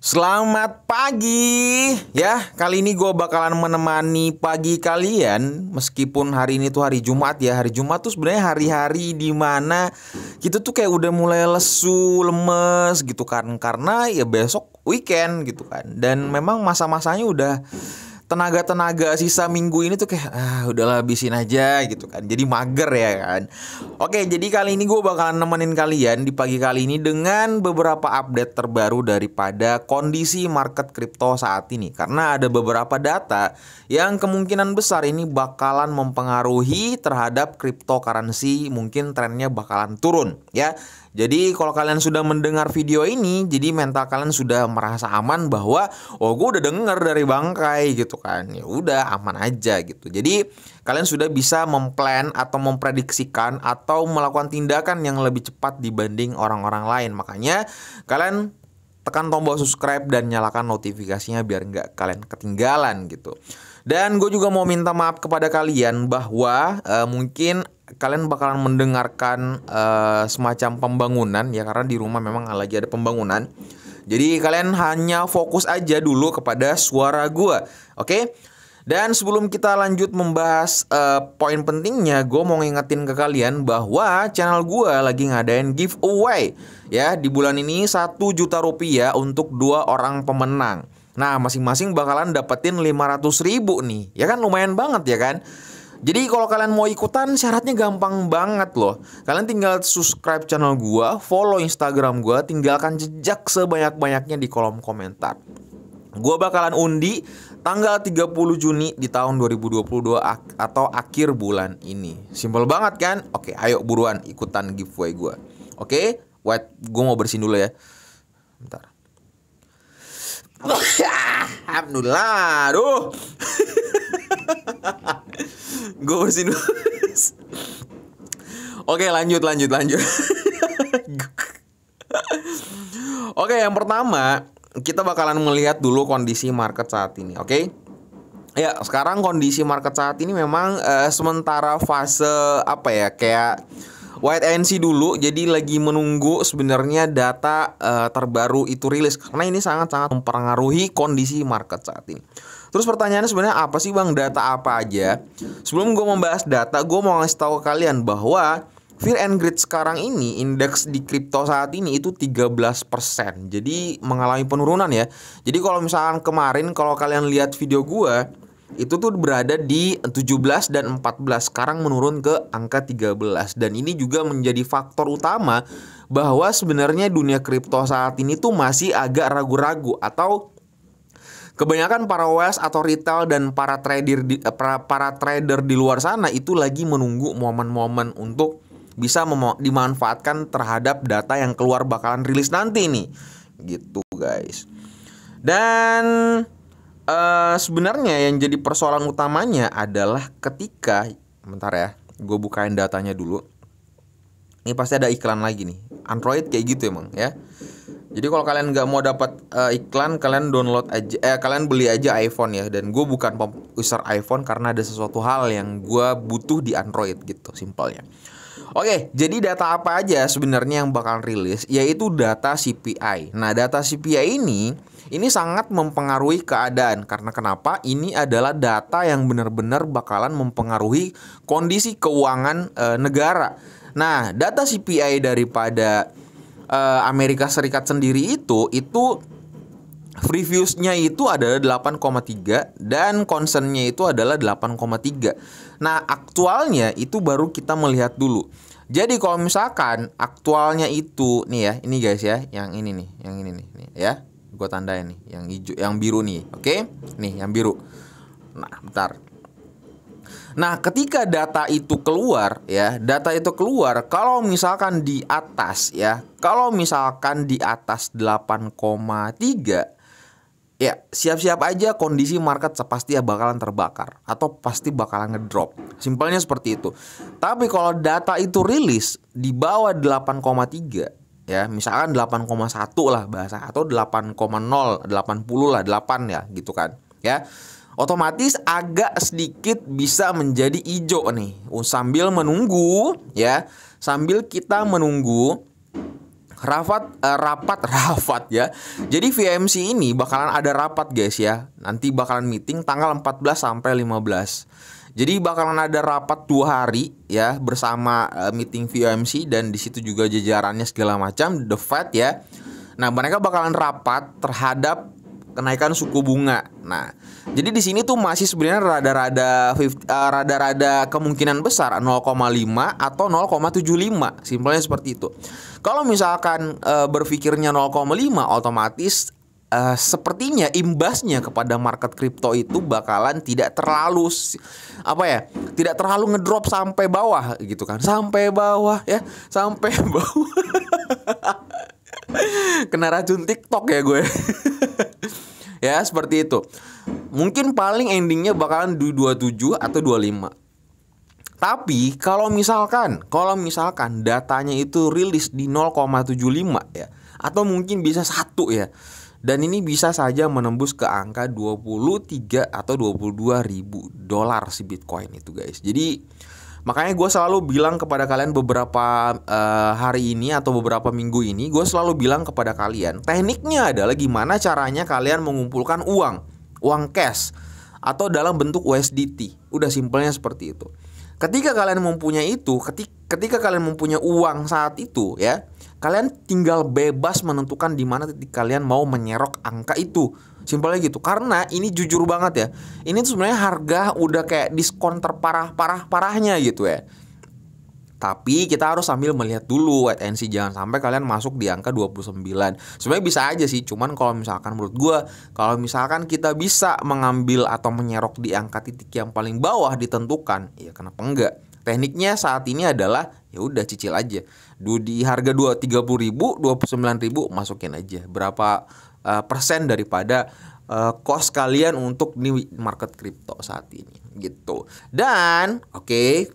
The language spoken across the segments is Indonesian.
Selamat pagi ya. Kali ini gue bakalan menemani pagi kalian. Meskipun hari ini tuh hari Jumat ya. Hari Jumat tuh sebenarnya hari-hari dimana kita tuh kayak udah mulai lesu, lemes gitu kan. Karena ya besok weekend gitu kan. Dan memang masa-masanya udah tenaga-tenaga sisa minggu ini tuh kayak udahlah habisin aja gitu kan. Jadi mager ya kan. Oke, jadi kali ini gue bakalan nemenin kalian di pagi kali ini dengan beberapa update terbaru daripada kondisi market kripto saat ini. Karena ada beberapa data yang kemungkinan besar ini bakalan mempengaruhi terhadap cryptocurrency. Mungkin trennya bakalan turun ya. Jadi kalau kalian sudah mendengar video ini, jadi mental kalian sudah merasa aman bahwa gue udah denger dari Bangkai gitu kan. Ya udah aman aja gitu. Jadi kalian sudah bisa memplan atau memprediksikan atau melakukan tindakan yang lebih cepat dibanding orang-orang lain. Makanya kalian tekan tombol subscribe dan nyalakan notifikasinya biar nggak kalian ketinggalan gitu. Dan gue juga mau minta maaf kepada kalian bahwa mungkin kalian bakalan mendengarkan semacam pembangunan ya, karena di rumah memang lagi ada pembangunan. Jadi kalian hanya fokus aja dulu kepada suara gue, oke? Dan sebelum kita lanjut membahas poin pentingnya, gue mau ngingetin ke kalian bahwa channel gue lagi ngadain giveaway ya. Di bulan ini 1 juta rupiah untuk 2 orang pemenang. Nah, masing-masing bakalan dapetin 500.000 nih. Ya kan lumayan banget ya kan? Jadi kalau kalian mau ikutan syaratnya gampang banget loh. Kalian tinggal subscribe channel gua, follow Instagram gua, tinggalkan jejak sebanyak-banyaknya di kolom komentar. Gua bakalan undi tanggal 30 Juni di tahun 2022 atau akhir bulan ini. Simpel banget kan? Oke, ayo buruan ikutan giveaway gua. Oke? Wait, gua mau bersihin dulu ya. Bentar. Alhamdulillah, aduh. Gue bersihin dulu. Oke, lanjut. Oke, yang pertama kita bakalan melihat dulu kondisi market saat ini. Oke. Ya, sekarang kondisi market saat ini memang sementara fase apa ya, kayak wait and see dulu. Jadi lagi menunggu sebenarnya data terbaru itu rilis, karena ini sangat-sangat mempengaruhi kondisi market saat ini. Terus pertanyaannya sebenarnya apa sih bang, data apa aja? Sebelum gue membahas data, gue mau ngasih tahu ke kalian bahwa Fear and Greed sekarang ini, indeks di kripto saat ini itu 13%. Jadi mengalami penurunan ya. Jadi kalau misalkan kemarin kalau kalian lihat video gue, itu tuh berada di 17 dan 14. Sekarang menurun ke angka 13. Dan ini juga menjadi faktor utama bahwa sebenarnya dunia kripto saat ini tuh masih agak ragu-ragu, atau kebanyakan para whales atau retail dan para trader di luar sana itu lagi menunggu momen-momen untuk bisa dimanfaatkan terhadap data yang keluar bakalan rilis nanti nih. Gitu guys. Dan sebenarnya yang jadi persoalan utamanya adalah ketika, bentar ya, gue bukain datanya dulu. Ini pasti ada iklan lagi nih. Android kayak gitu emang ya. Jadi kalau kalian nggak mau dapat iklan, kalian download aja, kalian beli aja iPhone ya. Dan gue bukan user iPhone karena ada sesuatu hal yang gue butuh di Android gitu, simpelnya. Oke, jadi data apa aja sebenarnya yang bakal rilis, yaitu data CPI. Nah, data CPI ini sangat mempengaruhi keadaan. Karena kenapa? Ini adalah data yang benar-benar bakalan mempengaruhi kondisi keuangan negara. Nah, data CPI daripada Amerika Serikat sendiri itu previewsnya itu adalah 8,3 dan concernnya itu adalah 8,3. Nah, aktualnya itu baru kita melihat dulu. Jadi kalau misalkan aktualnya itu nih ya, ini guys ya, yang ini nih ya. Gue tandain nih, yang hijau, yang biru nih. Oke? Nih, yang biru. Nah, bentar. Nah, ketika data itu keluar ya, kalau misalkan di atas ya, kalau misalkan di atas 8,3 ya, siap-siap aja kondisi market pasti bakalan terbakar atau pasti bakalan ngedrop. Simpelnya seperti itu. Tapi kalau data itu rilis di bawah 8,3 ya, misalkan 8,1 lah bahasa, atau 8,0, 80 lah, 8 ya gitu kan ya, otomatis agak sedikit bisa menjadi hijau nih. Sambil menunggu ya, sambil kita menunggu rapat ya. Jadi VMC ini bakalan ada rapat guys ya. Nanti bakalan meeting tanggal 14 sampai 15. Jadi bakalan ada rapat 2 hari ya bersama meeting VMC, dan di situ juga jajarannya segala macam The Fed ya. Nah, mereka bakalan rapat terhadap kenaikan suku bunga. Nah, jadi di sini tuh masih sebenarnya rada-rada kemungkinan besar 0,5 atau 0,75. Simpelnya seperti itu. Kalau misalkan berpikirnya 0,5, otomatis sepertinya imbasnya kepada market kripto itu bakalan tidak terlalu tidak terlalu ngedrop sampai bawah gitu kan. Sampai bawah ya, sampai bawah. Kena racun TikTok ya gue. Ya seperti itu. Mungkin paling endingnya bakalan 27 atau 25. Tapi kalau misalkan datanya itu rilis di 0,75 ya, atau mungkin bisa 1 ya, dan ini bisa saja menembus ke angka 23 atau 22 ribu dolar si Bitcoin itu guys. Jadi makanya gue selalu bilang kepada kalian beberapa hari ini atau beberapa minggu ini, gue selalu bilang kepada kalian, tekniknya adalah gimana caranya kalian mengumpulkan uang cash atau dalam bentuk USDT. Udah simpelnya seperti itu. Ketika kalian mempunyai itu, ketika kalian mempunyai uang saat itu ya, kalian tinggal bebas menentukan di mana titik kalian mau menyerok angka itu. Simpelnya gitu. Karena ini jujur banget ya, ini tuh sebenarnya harga udah kayak diskon terparah-parahnya gitu ya. Tapi kita harus sambil melihat dulu wait and see, jangan sampai kalian masuk di angka 29. Sebenarnya bisa aja sih, cuman kalau misalkan menurut gue, kalau misalkan kita bisa mengambil atau menyerok di angka titik yang paling bawah ditentukan, ya kenapa enggak? Tekniknya saat ini adalah ya udah cicil aja. Di harga 30 ribu, 29 ribu masukin aja. Berapa persen daripada cost kalian untuk di market kripto saat ini gitu. Dan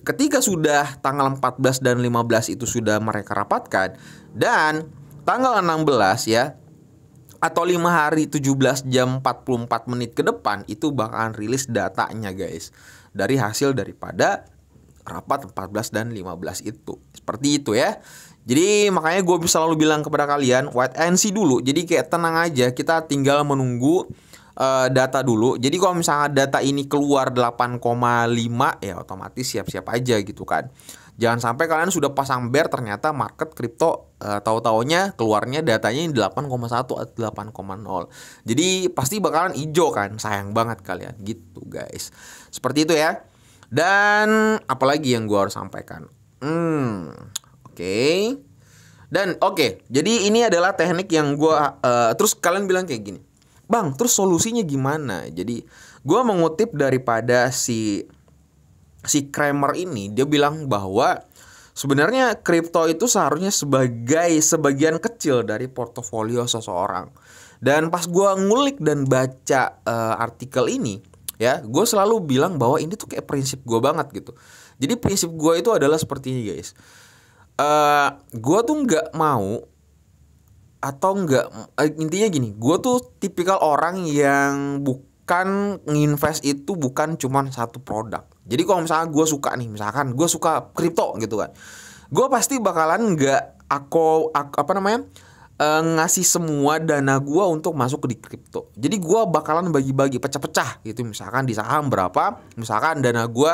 ketika sudah tanggal 14 dan 15 itu sudah mereka rapatkan, dan tanggal 16 ya, atau 5 hari 17 jam 44 menit ke depan itu bakalan rilis datanya guys, dari hasil daripada rapat 14 dan 15 itu. Seperti itu ya. Jadi makanya gue bisa selalu bilang kepada kalian, wait and see dulu. Jadi kayak tenang aja, kita tinggal menunggu data dulu. Jadi kalau misalnya data ini keluar 8,5 ya otomatis siap-siap aja gitu kan. Jangan sampai kalian sudah pasang bear, ternyata market kripto tahu-taunya keluarnya datanya 8,1 atau 8,0. Jadi pasti bakalan hijau kan. Sayang banget kalian gitu guys. Seperti itu ya. Dan apalagi yang gue harus sampaikan. Dan jadi ini adalah teknik yang gue terus kalian bilang kayak gini, Bang, terus solusinya gimana? Jadi gue mengutip daripada si Kramer ini, dia bilang bahwa sebenarnya kripto itu seharusnya sebagai sebagian kecil dari portofolio seseorang. Dan pas gue ngulik dan baca artikel ini ya, gue selalu bilang bahwa ini tuh kayak prinsip gue banget gitu. Jadi prinsip gue itu adalah seperti ini guys. Gue tuh nggak mau atau intinya gini, gue tuh tipikal orang yang bukan nginvest itu bukan cuman satu produk. Jadi kalau misalnya gue suka nih, misalkan gue suka kripto gitu kan, gue pasti bakalan ngasih semua dana gue untuk masuk di kripto. Jadi gue bakalan bagi-bagi pecah-pecah gitu. Misalkan di saham berapa, misalkan dana gue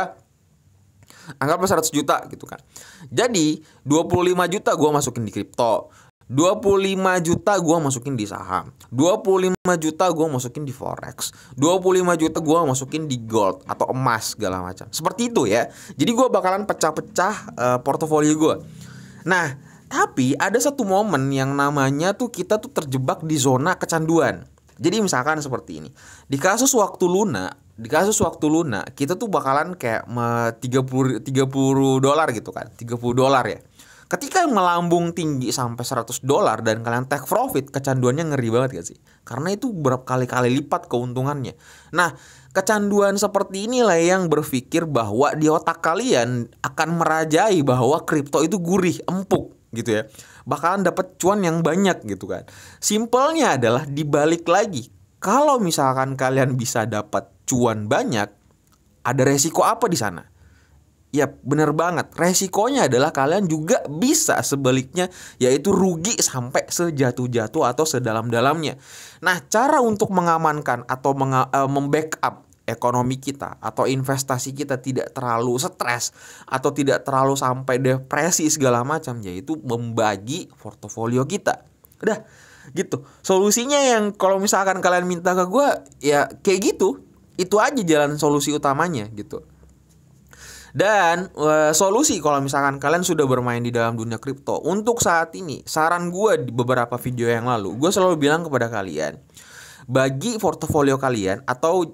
anggaplah 100 juta gitu kan. Jadi 25 juta gue masukin di kripto, 25 juta gue masukin di saham, 25 juta gue masukin di forex, 25 juta gue masukin di gold atau emas segala macam. Seperti itu ya. Jadi gue bakalan pecah-pecah portofolio gue. Nah, tapi ada satu momen yang namanya tuh kita tuh terjebak di zona kecanduan. Jadi misalkan seperti ini. Di kasus waktu Luna kita tuh bakalan kayak $30 gitu kan. $30 ya. Ketika melambung tinggi sampai $100 dan kalian take profit, kecanduannya ngeri banget gak sih? Karena itu berapa kali lipat keuntungannya. Nah, kecanduan seperti inilah yang berpikir bahwa di otak kalian akan merajai bahwa kripto itu gurih, empuk gitu ya. Bakalan dapat cuan yang banyak gitu kan. Simpelnya adalah dibalik lagi. Kalau misalkan kalian bisa dapat cuan banyak, ada resiko apa di sana? Ya bener banget, resikonya adalah kalian juga bisa sebaliknya, yaitu rugi sampai sejatuh-jatuh atau sedalam-dalamnya. Nah, cara untuk mengamankan atau membackup ekonomi kita atau investasi kita tidak terlalu stres atau tidak terlalu sampai depresi segala macam, yaitu membagi portofolio kita. Udah gitu. Solusinya yang kalau misalkan kalian minta ke gue, ya kayak gitu. Itu aja jalan solusi utamanya gitu. Dan solusi kalau misalkan kalian sudah bermain di dalam dunia kripto, untuk saat ini saran gue di beberapa video yang lalu, gue selalu bilang kepada kalian, bagi portofolio kalian atau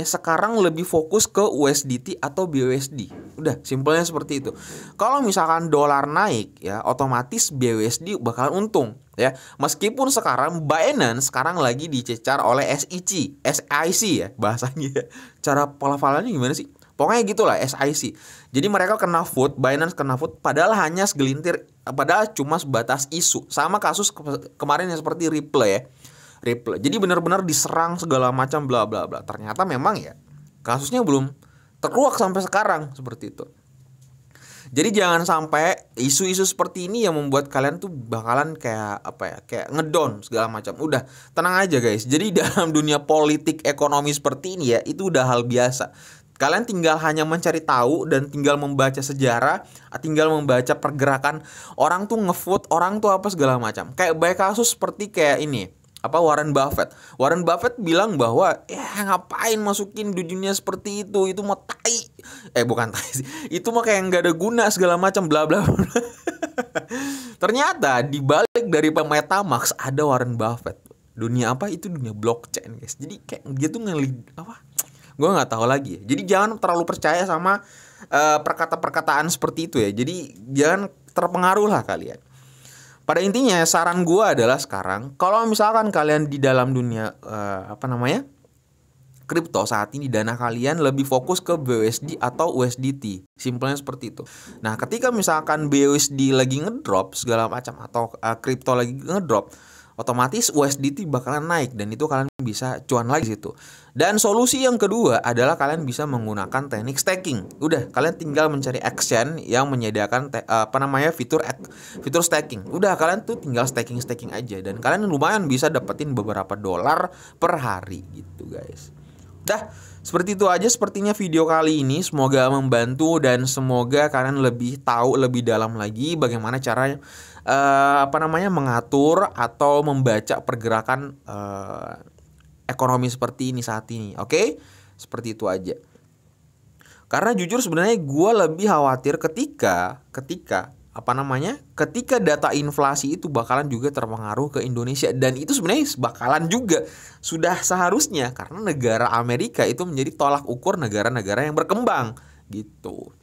sekarang lebih fokus ke USDT atau BUSD. Udah, simpelnya seperti itu. Kalau misalkan dolar naik ya, otomatis BUSD bakalan untung ya. Meskipun sekarang Binance sekarang lagi dicecar oleh SIC ya bahasanya. Cara pelafalannya gimana sih? Pokoknya gitulah, SIC. Jadi mereka kena food, Binance kena food, padahal hanya segelintir, padahal cuma sebatas isu. Sama kasus kemarin yang seperti Ripple ya. Ripple. Jadi benar-benar diserang segala macam bla bla bla. Ternyata memang ya kasusnya belum terkuak sampai sekarang seperti itu. Jadi jangan sampai isu-isu seperti ini yang membuat kalian tuh bakalan kayak kayak ngedown segala macam. Udah, tenang aja guys. Jadi dalam dunia politik ekonomi seperti ini ya, itu udah hal biasa. Kalian tinggal hanya mencari tahu dan tinggal membaca sejarah, tinggal membaca pergerakan orang tuh ngevote, orang tuh apa segala macam. Kayak banyak kasus seperti kayak ini, Warren Buffett. Warren Buffett bilang bahwa ya ngapain masukin di dunia seperti itu mah tai. Bukan tai sih. Itu mah kayak nggak ada guna segala macam bla bla bla. Ternyata di balik dari MetaMask ada Warren Buffett. Dunia apa itu? Dunia blockchain, guys. Jadi kayak dia tuh gue nggak tahu lagi. Jadi jangan terlalu percaya sama perkataan seperti itu ya. Jadi jangan terpengaruh lah kalian. Pada intinya saran gue adalah sekarang kalau misalkan kalian di dalam dunia kripto saat ini, dana kalian lebih fokus ke BUSD atau USDT. Simpelnya seperti itu. Nah, ketika misalkan BUSD lagi ngedrop segala macam atau kripto lagi ngedrop, otomatis USDT bakalan naik dan itu kalian bisa cuan lagi situ. Dan solusi yang kedua adalah kalian bisa menggunakan teknik staking. Udah, kalian tinggal mencari exchange yang menyediakan fitur staking. Udah, kalian tuh tinggal staking aja dan kalian lumayan bisa dapetin beberapa dolar per hari gitu, guys. Udah, seperti itu aja sepertinya video kali ini. Semoga membantu dan semoga kalian lebih tahu lebih dalam lagi bagaimana caranya mengatur atau membaca pergerakan ekonomi seperti ini saat ini. Oke? Seperti itu aja. Karena jujur sebenarnya gue lebih khawatir ketika data inflasi itu bakalan juga terpengaruh ke Indonesia, dan itu sebenarnya bakalan juga sudah seharusnya karena negara Amerika itu menjadi tolak ukur negara-negara yang berkembang gitu.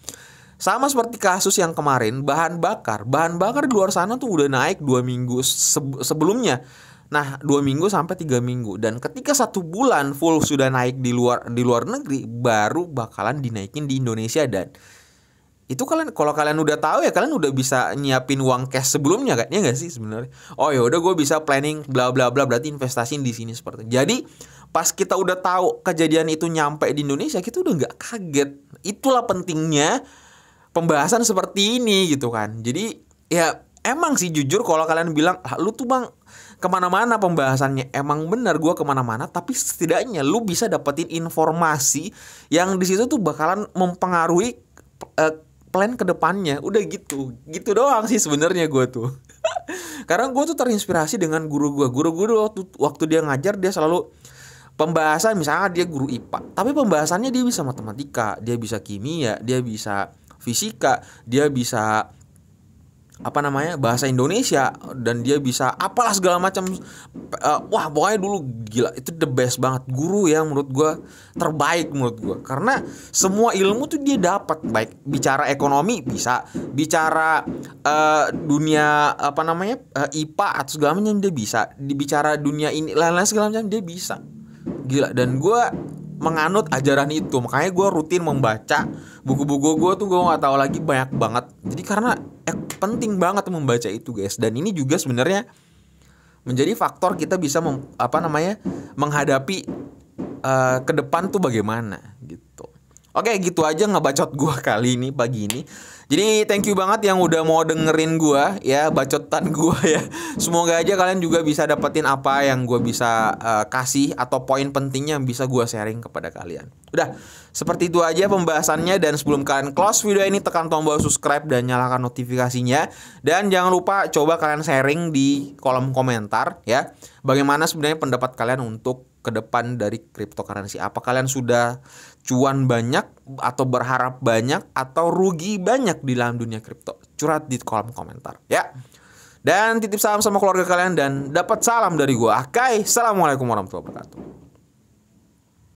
Sama seperti kasus yang kemarin, bahan bakar di luar sana tuh udah naik 2 minggu sebelumnya. Nah, 2 minggu sampai 3 minggu. Dan ketika 1 bulan full sudah naik di luar negeri, baru bakalan dinaikin di Indonesia. Dan itu kalau kalian udah tahu ya, kalian udah bisa nyiapin uang cash sebelumnya kan? Ya nggak sih sebenarnya? Oh ya udah, gue bisa planning bla bla bla, berarti investasiin di sini seperti. Jadi pas kita udah tahu kejadian itu nyampe di Indonesia, kita udah nggak kaget. Itulah pentingnya pembahasan seperti ini gitu kan. Jadi ya emang sih jujur kalau kalian bilang lu tuh bang kemana-mana pembahasannya, emang benar gue kemana-mana, tapi setidaknya lu bisa dapetin informasi yang di situ tuh bakalan mempengaruhi plan kedepannya. Udah gitu doang sih sebenarnya gue tuh. Karena gue tuh terinspirasi dengan guru gue waktu dia ngajar, dia selalu pembahasan, misalnya dia guru IPA, tapi pembahasannya dia bisa matematika, dia bisa kimia, dia bisa fisika, dia bisa bahasa Indonesia, dan dia bisa apalah segala macam. Wah pokoknya dulu gila, itu the best banget, guru yang menurut gue terbaik menurut gue, karena semua ilmu tuh dia dapat, baik bicara ekonomi bisa, bicara dunia IPA atau segala macam dia bisa, dibicara dunia ini lain-lain segala macam dia bisa, gila. Dan gue menganut ajaran itu, makanya gue rutin membaca buku-buku. Gue nggak tahu lagi banyak banget. Jadi karena penting banget membaca itu, guys. Dan ini juga sebenarnya menjadi faktor kita bisa menghadapi ke depan tuh bagaimana gitu. Oke, gitu aja ngebacot gua kali ini pagi ini. Jadi thank you banget yang udah mau dengerin gua ya, bacotan gua ya. Semoga aja kalian juga bisa dapetin apa yang gua bisa kasih atau poin pentingnya yang bisa gua sharing kepada kalian. Udah, seperti itu aja pembahasannya, dan sebelum kalian close video ini tekan tombol subscribe dan nyalakan notifikasinya. Dan jangan lupa coba kalian sharing di kolom komentar ya. Bagaimana sebenarnya pendapat kalian untuk ke depan dari cryptocurrency? Apa kalian sudah cuan banyak atau berharap banyak atau rugi banyak di dalam dunia kripto? Curhat di kolom komentar ya. Dan titip salam sama keluarga kalian dan dapat salam dari gua Akai. Assalamualaikum warahmatullahi wabarakatuh.